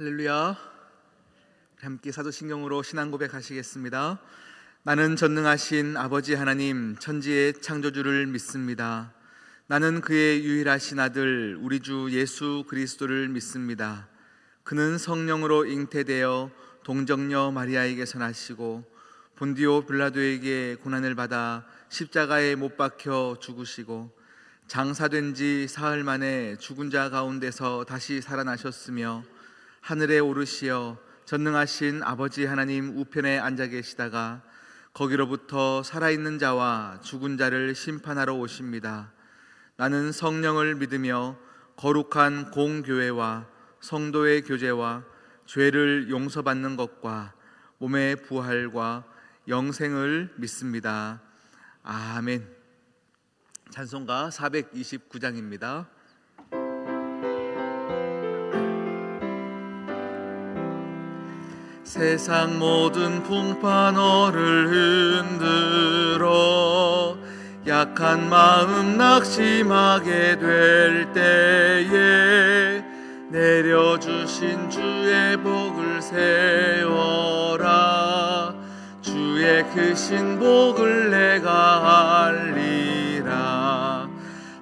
할렐루야. 함께 사도신경으로 신앙 고백하시겠습니다. 나는 전능하신 아버지 하나님 천지의 창조주를 믿습니다. 나는 그의 유일하신 아들 우리 주 예수 그리스도를 믿습니다. 그는 성령으로 잉태되어 동정녀 마리아에게서 나시고 본디오 빌라도에게 고난을 받아 십자가에 못 박혀 죽으시고 장사된 지 사흘 만에 죽은 자 가운데서 다시 살아나셨으며 하늘에 오르시어 전능하신 아버지 하나님 우편에 앉아 계시다가 거기로부터 살아있는 자와 죽은 자를 심판하러 오십니다. 나는 성령을 믿으며 거룩한 공교회와 성도의 교제와 죄를 용서받는 것과 몸의 부활과 영생을 믿습니다. 아멘. 찬송가 429장입니다. 세상 모든 풍파 너를 흔들어 약한 마음 낙심하게 될 때에 내려주신 주의 복을 세워라. 주의 크신 복을 내가 알리라.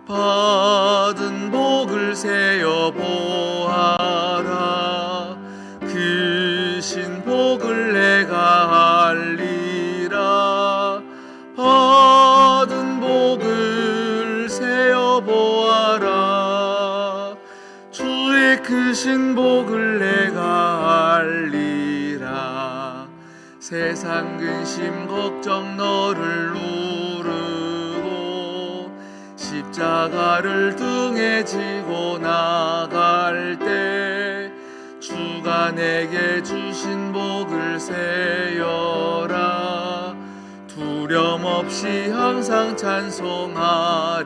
받은 복을 세어 보아라. 크신 복을 내가 알리라. 받은 복을 세어 보아라. 주의 크신 복을 내가 알리라. 세상 근심 걱정 너를 누르고 십자가를 등에 지고 나갈 때 주가 내게 주신 복을 세어라. 두려움 없이 항상 찬송하리라.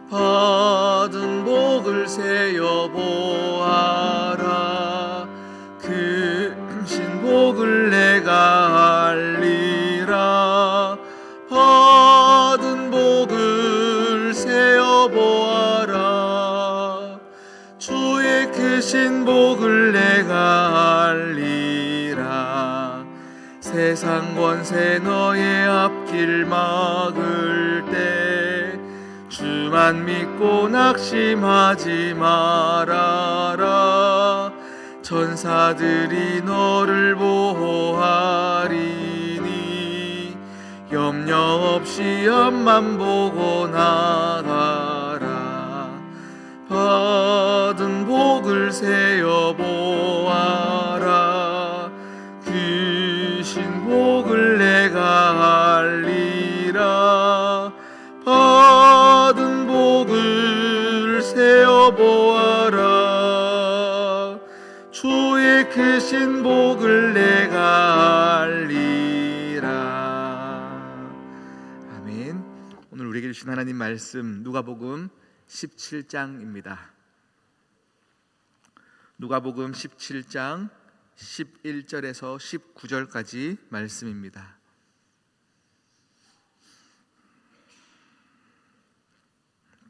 받은 복을 세어 보아라. 크신 복을 내가 알리라. 받은 복을 세어 보아라. 주의 크신 복을 내가 알리라. 세상 권세 너의 앞길 막을 때 주만 믿고 낙심하지 말아라. 천사들이 너를 보호하리니 염려 없이 앞만 보고 나가라. 받은 복을 세어 보아라. 크신 복을 내가 알리라. 받은 복을 세어 보아라. 주의 크신 복을 내가 알리라. 아멘. 오늘 우리에게 주신 하나님 말씀 누가복음 17장입니다. 누가복음 17장 11절에서 19절까지 말씀입니다.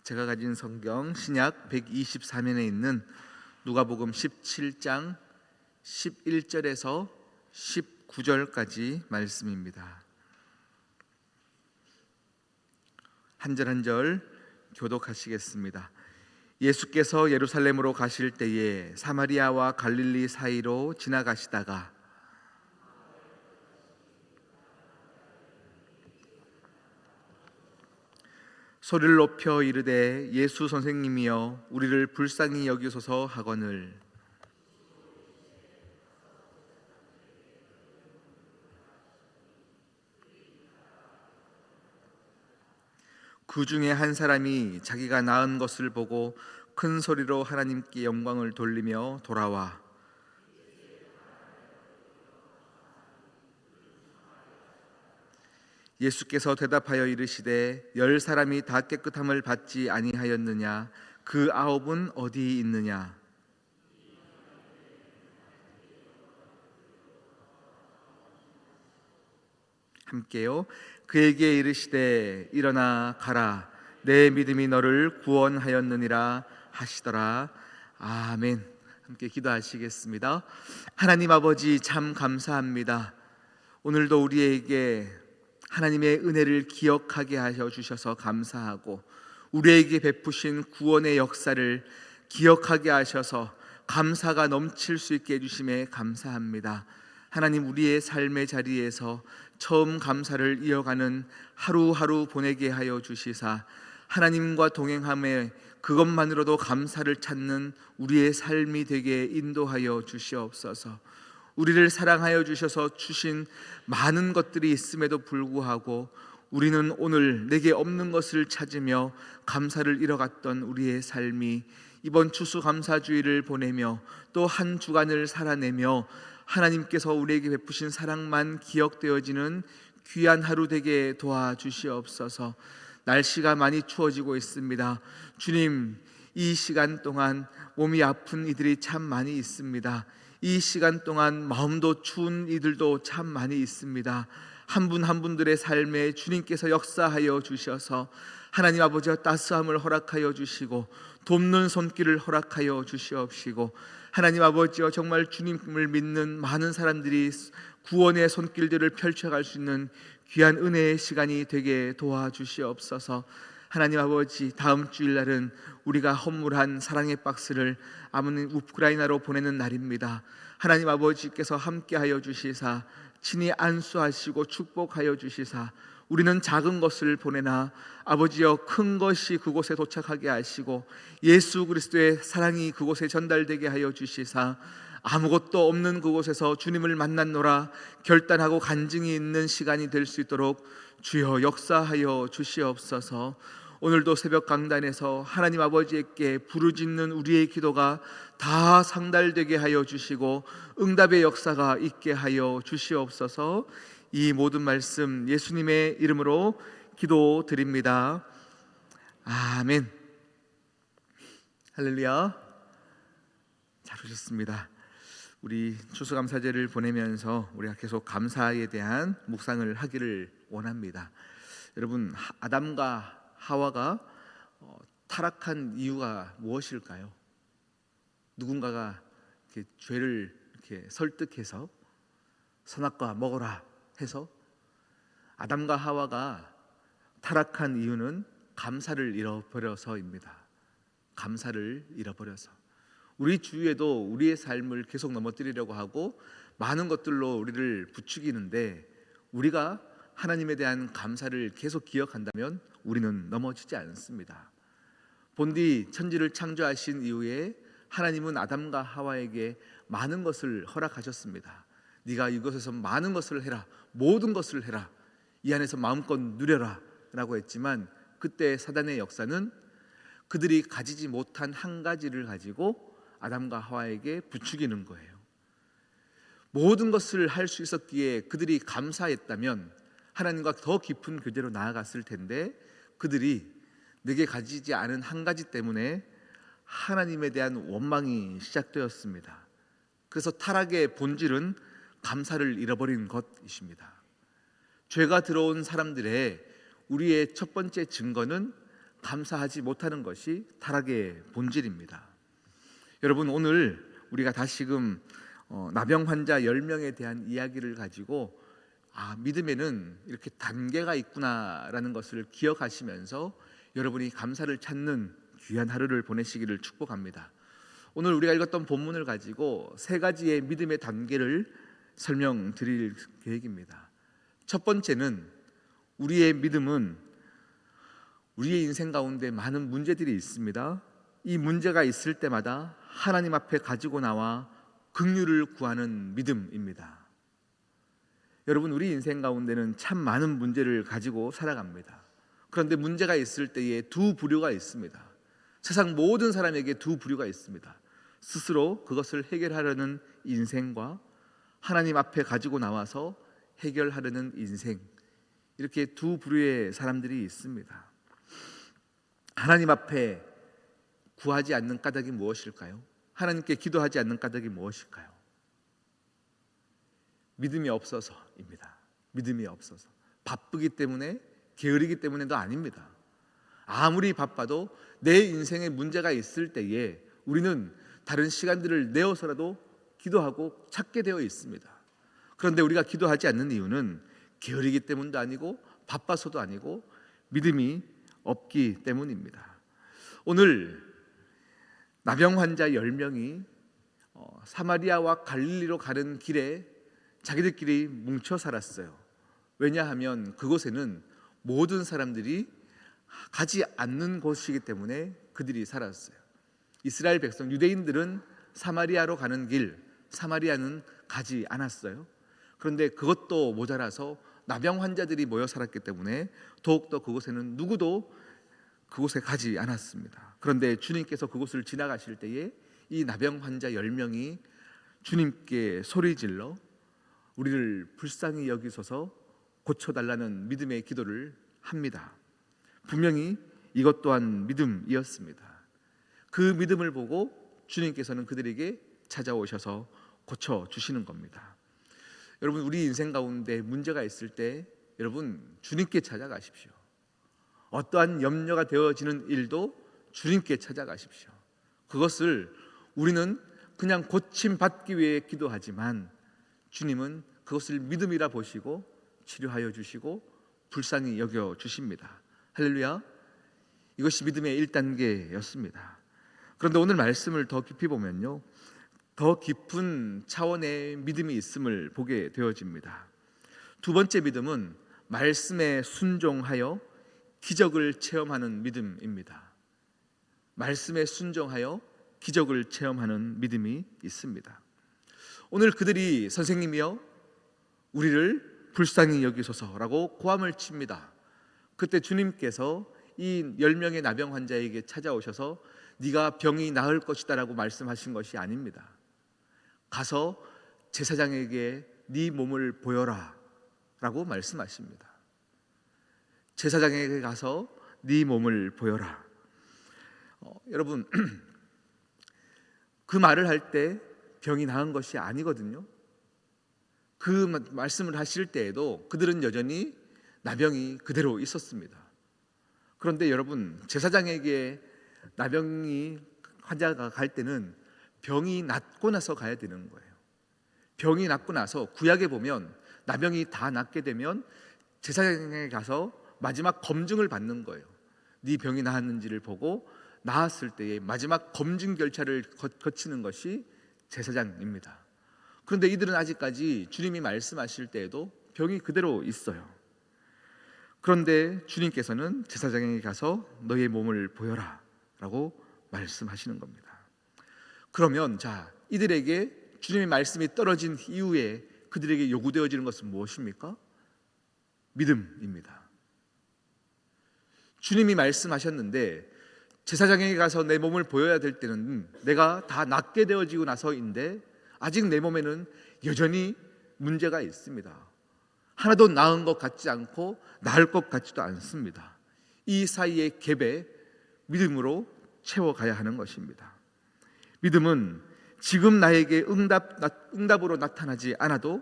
제가 가진 성경 신약 124면에 있는 누가복음 17장 11절에서 19절까지 말씀입니다. 한 절 한 절 교독하시겠습니다. 예수께서 예루살렘으로 가실 때에 사마리아와 갈릴리 사이로 지나가시다가 소리를 높여 이르되 예수 선생님이여 우리를 불쌍히 여기소서 하거늘 그 중에 한 사람이 자기가 낳은 것을 보고 큰 소리로 하나님께 영광을 돌리며 돌아와 예수께서 대답하여 이르시되 10 사람이 다 깨끗함을 받지 아니하였느냐? 그 9은 어디 있느냐? 함께요. 그에게 이르시되 일어나 가라. 내 믿음이 너를 구원하였느니라 하시더라. 아멘. 함께 기도하시겠습니다. 하나님 아버지, 참 감사합니다. 오늘도 우리에게 하나님의 은혜를 기억하게 하여 주셔서 감사하고, 우리에게 베푸신 구원의 역사를 기억하게 하셔서 감사가 넘칠 수 있게 해주심에 감사합니다. 하나님, 우리의 삶의 자리에서 처음 감사를 이어가는 하루하루 보내게 하여 주시사, 하나님과 동행함에 그것만으로도 감사를 찾는 우리의 삶이 되게 인도하여 주시옵소서. 우리를 사랑하여 주셔서 주신 많은 것들이 있음에도 불구하고 우리는 오늘 내게 없는 것을 찾으며 감사를 잃어갔던 우리의 삶이 이번 추수감사주의를 보내며 또 한 주간을 살아내며 하나님께서 우리에게 베푸신 사랑만 기억되어지는 귀한 하루 되게 도와주시옵소서. 날씨가 많이 추워지고 있습니다. 주님, 이 시간 동안 몸이 아픈 이들이 참 많이 있습니다. 이 시간 동안 마음도 추운 이들도 참 많이 있습니다. 한 분 한 분들의 삶에 주님께서 역사하여 주셔서 하나님 아버지와 따스함을 허락하여 주시고 돕는 손길을 허락하여 주시옵시고, 하나님 아버지와 정말 주님을 믿는 많은 사람들이 구원의 손길들을 펼쳐갈 수 있는 귀한 은혜의 시간이 되게 도와주시옵소서. 하나님 아버지, 다음 주일날은 우리가 헌물한 사랑의 박스를 아무는 우크라이나로 보내는 날입니다. 하나님 아버지께서 함께하여 주시사 친히 안수하시고 축복하여 주시사 우리는 작은 것을 보내나 아버지여 큰 것이 그곳에 도착하게 하시고 예수 그리스도의 사랑이 그곳에 전달되게 하여 주시사 아무것도 없는 그곳에서 주님을 만났노라 결단하고 간증이 있는 시간이 될 수 있도록 주여 역사하여 주시옵소서. 오늘도 새벽 강단에서 하나님 아버지께 부르짖는 우리의 기도가 다 상달되게 하여 주시고 응답의 역사가 있게 하여 주시옵소서. 이 모든 말씀 예수님의 이름으로 기도드립니다. 아멘. 할렐루야. 잘 오셨습니다. 우리 추수감사제를 보내면서 우리가 계속 감사에 대한 묵상을 하기를 원합니다. 여러분, 아담과 하와가 타락한 이유가 무엇일까요? 누군가가 이렇게 죄를 이렇게 설득해서 선악과 먹어라 해서 아담과 하와가 타락한 이유는 감사를 잃어버려서입니다. 감사를 잃어버려서. 우리 주위에도 우리의 삶을 계속 넘어뜨리려고 하고 많은 것들로 우리를 부추기는데, 우리가 하나님에 대한 감사를 계속 기억한다면 우리는 넘어지지 않습니다. 본디 천지를 창조하신 이후에 하나님은 아담과 하와에게 많은 것을 허락하셨습니다. 네가 이곳에서 많은 것을 해라, 모든 것을 해라, 이 안에서 마음껏 누려라 라고 했지만, 그때 사단의 역사는 그들이 가지지 못한 한 가지를 가지고 아담과 하와에게 부추기는 거예요. 모든 것을 할 수 있었기에 그들이 감사했다면 하나님과 더 깊은 교제로 나아갔을 텐데, 그들이 내게 가지지 않은 한 가지 때문에 하나님에 대한 원망이 시작되었습니다. 그래서 타락의 본질은 감사를 잃어버린 것이십니다. 죄가 들어온 사람들의 우리의 첫 번째 증거는 감사하지 못하는 것이 타락의 본질입니다. 여러분, 오늘 우리가 다시금 나병 환자 10명에 대한 이야기를 가지고 믿음에는 이렇게 단계가 있구나라는 것을 기억하시면서 여러분이 감사를 찾는 귀한 하루를 보내시기를 축복합니다. 오늘 우리가 읽었던 본문을 가지고 세 가지의 믿음의 단계를 설명드릴 계획입니다. 첫 번째는, 우리의 믿음은 우리의 인생 가운데 많은 문제들이 있습니다. 이 문제가 있을 때마다 하나님 앞에 가지고 나와 긍휼을 구하는 믿음입니다. 여러분, 우리 인생 가운데는 참 많은 문제를 가지고 살아갑니다. 그런데 문제가 있을 때에 두 부류가 있습니다. 세상 모든 사람에게 두 부류가 있습니다. 스스로 그것을 해결하려는 인생과 하나님 앞에 가지고 나와서 해결하려는 인생, 이렇게 두 부류의 사람들이 있습니다. 하나님 앞에 구하지 않는 까닭이 무엇일까요? 하나님께 기도하지 않는 까닭이 무엇일까요? 믿음이 없어서입니다. 믿음이 없어서. 바쁘기 때문에, 게으르기 때문에도 아닙니다. 아무리 바빠도 내 인생에 문제가 있을 때에 우리는 다른 시간들을 내어서라도 기도하고 찾게 되어 있습니다. 그런데 우리가 기도하지 않는 이유는 게으르기 때문도 아니고 바빠서도 아니고 믿음이 없기 때문입니다. 오늘 나병 환자 10명이 사마리아와 갈릴리로 가는 길에 자기들끼리 뭉쳐 살았어요. 왜냐하면 그곳에는 모든 사람들이 가지 않는 곳이기 때문에 그들이 살았어요. 이스라엘 백성, 유대인들은 사마리아로 가는 길, 사마리아는 가지 않았어요. 그런데 그것도 모자라서 나병 환자들이 모여 살았기 때문에 더욱더 그곳에는 누구도 그곳에 가지 않았습니다. 그런데 주님께서 그곳을 지나가실 때에 이 나병 환자 10명이 주님께 소리질러 우리를 불쌍히 여기소서 고쳐달라는 믿음의 기도를 합니다. 분명히 이것 또한 믿음이었습니다. 그 믿음을 보고 주님께서는 그들에게 찾아오셔서 고쳐주시는 겁니다. 여러분, 우리 인생 가운데 문제가 있을 때 여러분 주님께 찾아가십시오. 어떠한 염려가 되어지는 일도 주님께 찾아가십시오. 그것을 우리는 그냥 고침받기 위해 기도하지만 주님은 그것을 믿음이라 보시고 치료하여 주시고 불쌍히 여겨 주십니다. 할렐루야. 이것이 믿음의 1단계였습니다. 그런데 오늘 말씀을 더 깊이 보면요, 더 깊은 차원의 믿음이 있음을 보게 되어집니다. 두 번째 믿음은 말씀에 순종하여 기적을 체험하는 믿음입니다. 말씀에 순종하여 기적을 체험하는 믿음이 있습니다. 오늘 그들이 선생님이여 우리를 불쌍히 여기소서라고 고함을 칩니다. 그때 주님께서 이 10명의 나병 환자에게 찾아오셔서 네가 병이 나을 것이다 라고 말씀하신 것이 아닙니다. 가서 제사장에게 네 몸을 보여라 라고 말씀하십니다. 제사장에게 가서 네 몸을 보여라. 여러분, 그 말을 할 때 병이 나은 것이 아니거든요. 그 말씀을 하실 때에도 그들은 여전히 나병이 그대로 있었습니다. 그런데 여러분, 제사장에게 나병이 환자가 갈 때는 병이 낫고 나서 가야 되는 거예요. 병이 낫고 나서 구약에 보면 나병이 다 낫게 되면 제사장에게 가서 마지막 검증을 받는 거예요. 네 병이 나았는지를 보고 나았을 때의 마지막 검증 절차를 거치는 것이 제사장입니다. 그런데 이들은 아직까지 주님이 말씀하실 때에도 병이 그대로 있어요. 그런데 주님께서는 제사장에게 가서 너의 몸을 보여라 라고 말씀하시는 겁니다. 그러면 이들에게 주님의 말씀이 떨어진 이후에 그들에게 요구되어지는 것은 무엇입니까? 믿음입니다. 주님이 말씀하셨는데 제사장에게 가서 내 몸을 보여야 될 때는 내가 다 낫게 되어지고 나서인데 아직 내 몸에는 여전히 문제가 있습니다. 하나도 나은 것 같지 않고 나을 것 같지도 않습니다. 이 사이의 갭에 믿음으로 채워가야 하는 것입니다. 믿음은 지금 나에게 응답으로 나타나지 않아도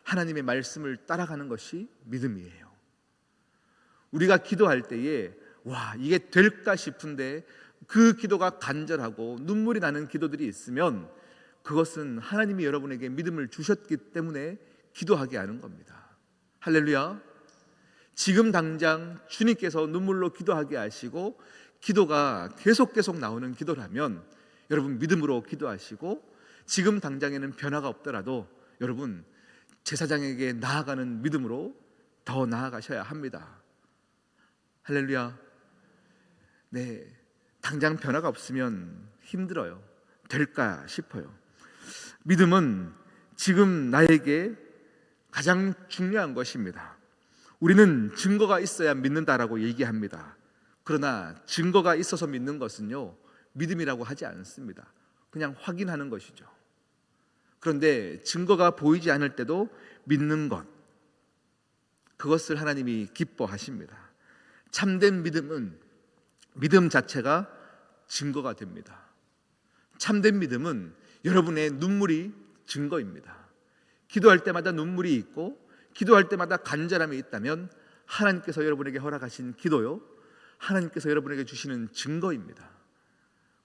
하나님의 말씀을 따라가는 것이 믿음이에요. 우리가 기도할 때에 이게 될까 싶은데 그 기도가 간절하고 눈물이 나는 기도들이 있으면 그것은 하나님이 여러분에게 믿음을 주셨기 때문에 기도하게 하는 겁니다. 할렐루야. 지금 당장 주님께서 눈물로 기도하게 하시고 기도가 계속 나오는 기도라면 여러분 믿음으로 기도하시고 지금 당장에는 변화가 없더라도 여러분 제사장에게 나아가는 믿음으로 더 나아가셔야 합니다. 할렐루야. 네, 당장 변화가 없으면 힘들어요. 될까 싶어요. 믿음은 지금 나에게 가장 중요한 것입니다. 우리는 증거가 있어야 믿는다라고 얘기합니다. 그러나 증거가 있어서 믿는 것은요, 믿음이라고 하지 않습니다. 그냥 확인하는 것이죠. 그런데 증거가 보이지 않을 때도 믿는 것, 그것을 하나님이 기뻐하십니다. 참된 믿음은 믿음 자체가 증거가 됩니다. 참된 믿음은 여러분의 눈물이 증거입니다. 기도할 때마다 눈물이 있고 기도할 때마다 간절함이 있다면 하나님께서 여러분에게 허락하신 기도요, 하나님께서 여러분에게 주시는 증거입니다.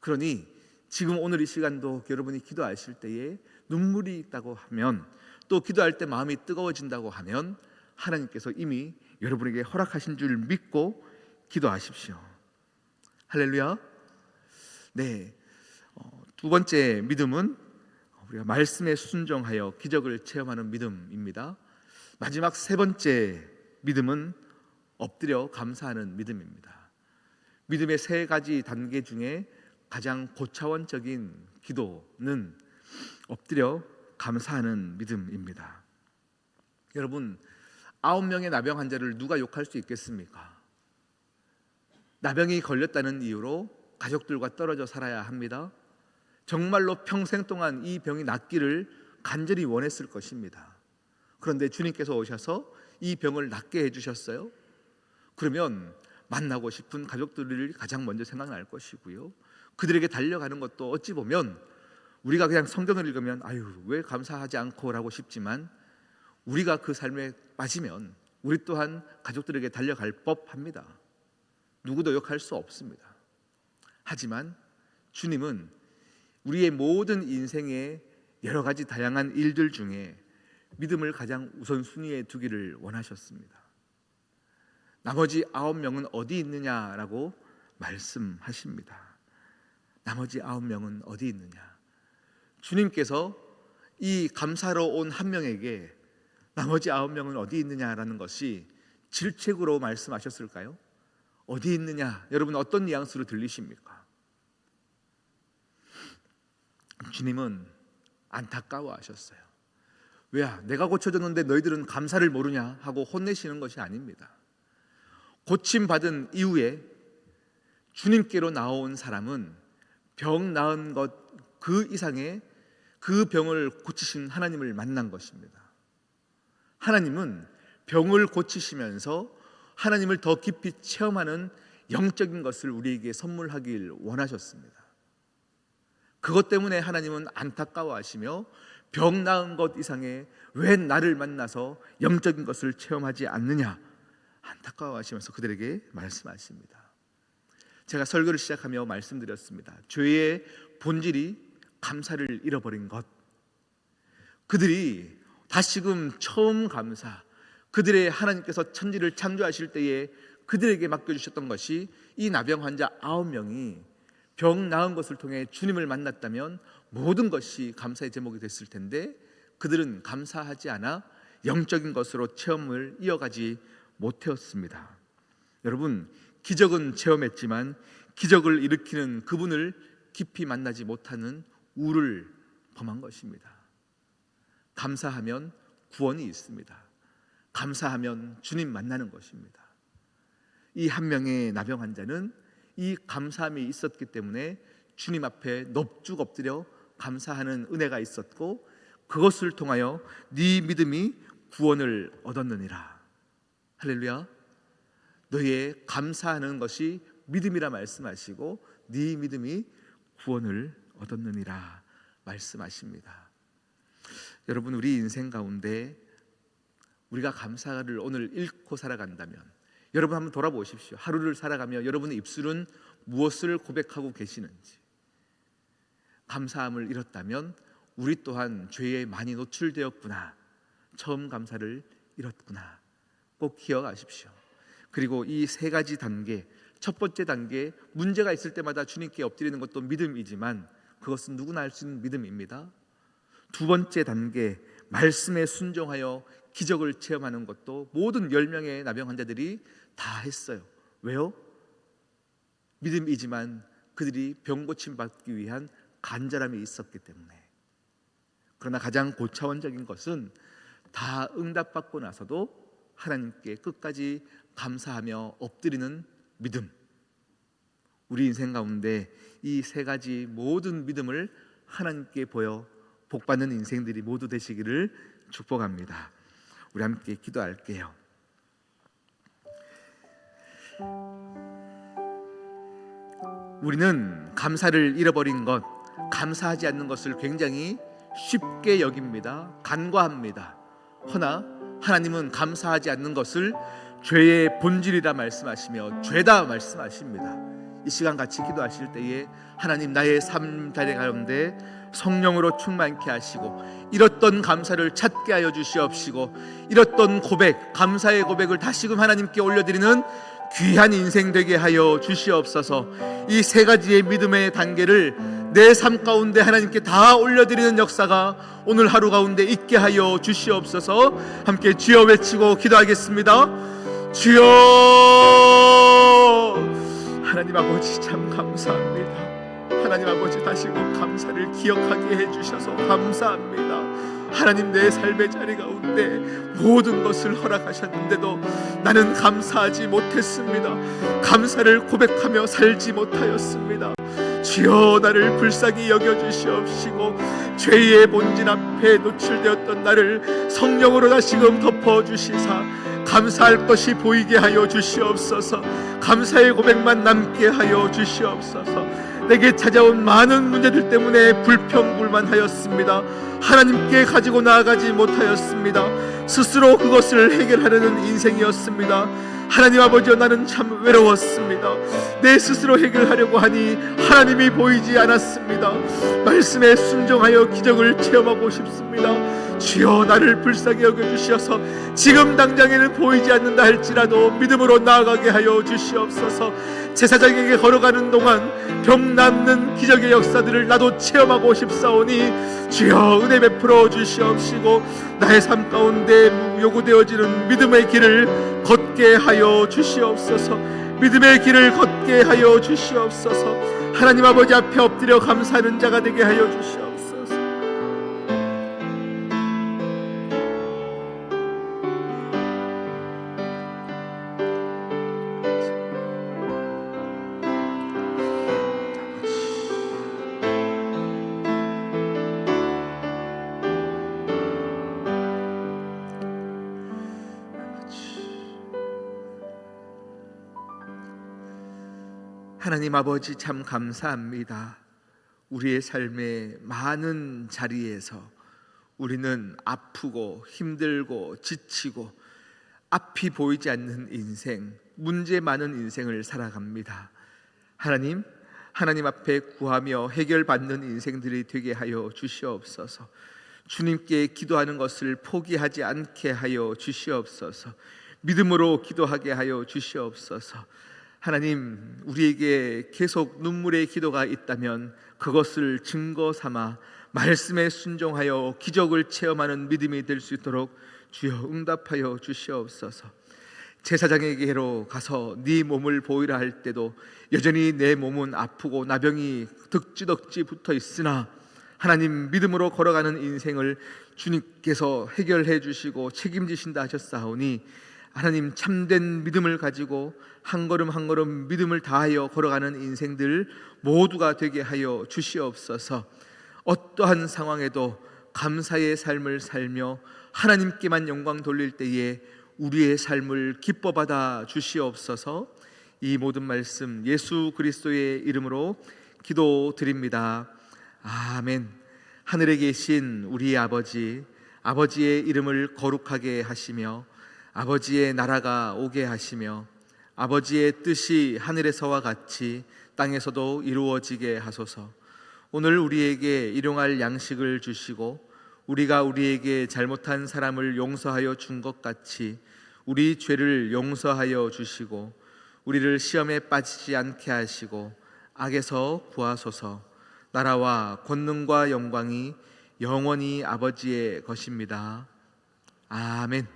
그러니 지금 오늘 이 시간도 여러분이 기도하실 때에 눈물이 있다고 하면, 또 기도할 때 마음이 뜨거워진다고 하면 하나님께서 이미 여러분에게 허락하신 줄 믿고 기도하십시오. 할렐루야. 네, 두 번째 믿음은 우리가 말씀에 순종하여 기적을 체험하는 믿음입니다. 마지막 세 번째 믿음은 엎드려 감사하는 믿음입니다. 믿음의 세 가지 단계 중에 가장 고차원적인 기도는 엎드려 감사하는 믿음입니다. 여러분, 9명의 나병 환자를 누가 욕할 수 있겠습니까? 나병이 걸렸다는 이유로 가족들과 떨어져 살아야 합니다. 정말로 평생 동안 이 병이 낫기를 간절히 원했을 것입니다. 그런데 주님께서 오셔서 이 병을 낫게 해주셨어요. 그러면 만나고 싶은 가족들을 가장 먼저 생각날 것이고요, 그들에게 달려가는 것도 어찌 보면 우리가 그냥 성경을 읽으면 아유 왜 감사하지 않고 라고 싶지만, 우리가 그 삶에 빠지면 우리 또한 가족들에게 달려갈 법합니다. 누구도 욕할 수 없습니다. 하지만 주님은 우리의 모든 인생의 여러 가지 다양한 일들 중에 믿음을 가장 우선순위에 두기를 원하셨습니다. 나머지 9명은 어디 있느냐라고 말씀하십니다. 나머지 9명은 어디 있느냐? 주님께서 이 감사로 온 한 명에게 나머지 9명은 어디 있느냐라는 것이 질책으로 말씀하셨을까요? 어디 있느냐? 여러분 어떤 뉘앙스로 들리십니까? 주님은 안타까워하셨어요. 왜야? 내가 고쳐줬는데 너희들은 감사를 모르냐? 하고 혼내시는 것이 아닙니다. 고침받은 이후에 주님께로 나온 사람은 병 나은 것 그 이상의 그 병을 고치신 하나님을 만난 것입니다. 하나님은 병을 고치시면서 하나님을 더 깊이 체험하는 영적인 것을 우리에게 선물하길 원하셨습니다. 그것 때문에 하나님은 안타까워하시며 병 나은 것 이상의 왜 나를 만나서 영적인 것을 체험하지 않느냐 안타까워하시면서 그들에게 말씀하십니다. 제가 설교를 시작하며 말씀드렸습니다. 죄의 본질이 감사를 잃어버린 것. 그들이 다시금 처음 감사, 그들의 하나님께서 천지를 창조하실 때에 그들에게 맡겨주셨던 것이 이 나병 환자 9명이 병 나은 것을 통해 주님을 만났다면 모든 것이 감사의 제목이 됐을 텐데, 그들은 감사하지 않아 영적인 것으로 체험을 이어가지 못했습니다. 여러분, 기적은 체험했지만 기적을 일으키는 그분을 깊이 만나지 못하는 우를 범한 것입니다. 감사하면 구원이 있습니다. 감사하면 주님 만나는 것입니다. 이 한 명의 나병 환자는 이 감사함이 있었기 때문에 주님 앞에 넙죽 엎드려 감사하는 은혜가 있었고, 그것을 통하여 네 믿음이 구원을 얻었느니라. 할렐루야. 너의 감사하는 것이 믿음이라 말씀하시고 네 믿음이 구원을 얻었느니라 말씀하십니다. 여러분, 우리 인생 가운데 우리가 감사를 오늘 잃고 살아간다면, 여러분 한번 돌아보십시오. 하루를 살아가며 여러분의 입술은 무엇을 고백하고 계시는지. 감사함을 잃었다면 우리 또한 죄에 많이 노출되었구나, 처음 감사를 잃었구나, 꼭 기억하십시오. 그리고 이 세 가지 단계, 첫 번째 단계, 문제가 있을 때마다 주님께 엎드리는 것도 믿음이지만 그것은 누구나 할 수 있는 믿음입니다. 두 번째 단계, 말씀에 순종하여 기적을 체험하는 것도 모든 10명의 나병 환자들이 다 했어요. 왜요? 믿음이지만 그들이 병 고침 받기 위한 간절함이 있었기 때문에. 그러나 가장 고차원적인 것은 다 응답받고 나서도 하나님께 끝까지 감사하며 엎드리는 믿음. 우리 인생 가운데 이 세 가지 모든 믿음을 하나님께 보여 복받는 인생들이 모두 되시기를 축복합니다. 우리 함께 기도할게요. 우리는 감사를 잃어버린 것, 감사하지 않는 것을 굉장히 쉽게 여깁니다. 간과합니다. 허나 하나님은 감사하지 않는 것을 죄의 본질이라 말씀하시며 죄다 말씀하십니다. 이 시간 같이 기도하실 때에 하나님 나의 삶 자리 가운데 성령으로 충만케 하시고 잃었던 감사를 찾게 하여 주시옵시고 잃었던 고백, 감사의 고백을 다시금 하나님께 올려드리는 귀한 인생 되게 하여 주시옵소서. 이 세 가지의 믿음의 단계를 내 삶 가운데 하나님께 다 올려드리는 역사가 오늘 하루 가운데 있게 하여 주시옵소서. 함께 주여 외치고 기도하겠습니다. 주여, 하나님 아버지 참 감사합니다. 하나님 아버지 다시금 감사를 기억하게 해주셔서 감사합니다. 하나님 내 삶의 자리 가운데 모든 것을 허락하셨는데도 나는 감사하지 못했습니다. 감사를 고백하며 살지 못하였습니다. 주여 나를 불쌍히 여겨주시옵시고 죄의 본질 앞에 노출되었던 나를 성령으로 다시금 덮어주시사 감사할 것이 보이게 하여 주시옵소서. 감사의 고백만 남게 하여 주시옵소서. 내게 찾아온 많은 문제들 때문에 불평불만하였습니다. 하나님께 가지고 나아가지 못하였습니다. 스스로 그것을 해결하려는 인생이었습니다. 하나님 아버지여, 나는 참 외로웠습니다. 내 스스로 해결하려고 하니 하나님이 보이지 않았습니다. 말씀에 순종하여 기적을 체험하고 싶습니다. 주여 나를 불쌍히 여겨주시어서 지금 당장에는 보이지 않는다 할지라도 믿음으로 나아가게 하여 주시옵소서. 제사장에게 걸어가는 동안 병 낫는 기적의 역사들을 나도 체험하고 싶사오니 주여 은혜 베풀어 주시옵시고 나의 삶 가운데 요구되어지는 믿음의 길을 걷게 하여 주시옵소서. 믿음의 길을 걷게 하여 주시옵소서. 하나님 아버지 앞에 엎드려 감사하는 자가 되게 하여 주시옵소서. 하나님 아버지 참 감사합니다. 우리의 삶의 많은 자리에서 우리는 아프고 힘들고 지치고 앞이 보이지 않는 인생, 문제 많은 인생을 살아갑니다. 하나님 앞에 구하며 해결받는 인생들이 되게 하여 주시옵소서. 주님께 기도하는 것을 포기하지 않게 하여 주시옵소서. 믿음으로 기도하게 하여 주시옵소서. 하나님, 우리에게 계속 눈물의 기도가 있다면 그것을 증거 삼아 말씀에 순종하여 기적을 체험하는 믿음이 될 수 있도록 주여 응답하여 주시옵소서. 제사장에게로 가서 네 몸을 보이라 할 때도 여전히 내 몸은 아프고 나병이 덕지덕지 붙어 있으나 하나님, 믿음으로 걸어가는 인생을 주님께서 해결해 주시고 책임지신다 하셨사오니 하나님, 참된 믿음을 가지고 한 걸음 한 걸음 믿음을 다하여 걸어가는 인생들 모두가 되게 하여 주시옵소서. 어떠한 상황에도 감사의 삶을 살며 하나님께만 영광 돌릴 때에 우리의 삶을 기뻐 받아 주시옵소서. 이 모든 말씀 예수 그리스도의 이름으로 기도드립니다. 아멘. 하늘에 계신 우리 아버지의 이름을 거룩하게 하시며 아버지의 나라가 오게 하시며 아버지의 뜻이 하늘에서와 같이 땅에서도 이루어지게 하소서. 오늘 우리에게 일용할 양식을 주시고 우리가 우리에게 잘못한 사람을 용서하여 준 것 같이 우리 죄를 용서하여 주시고 우리를 시험에 빠지지 않게 하시고 악에서 구하소서. 나라와 권능과 영광이 영원히 아버지의 것입니다. 아멘.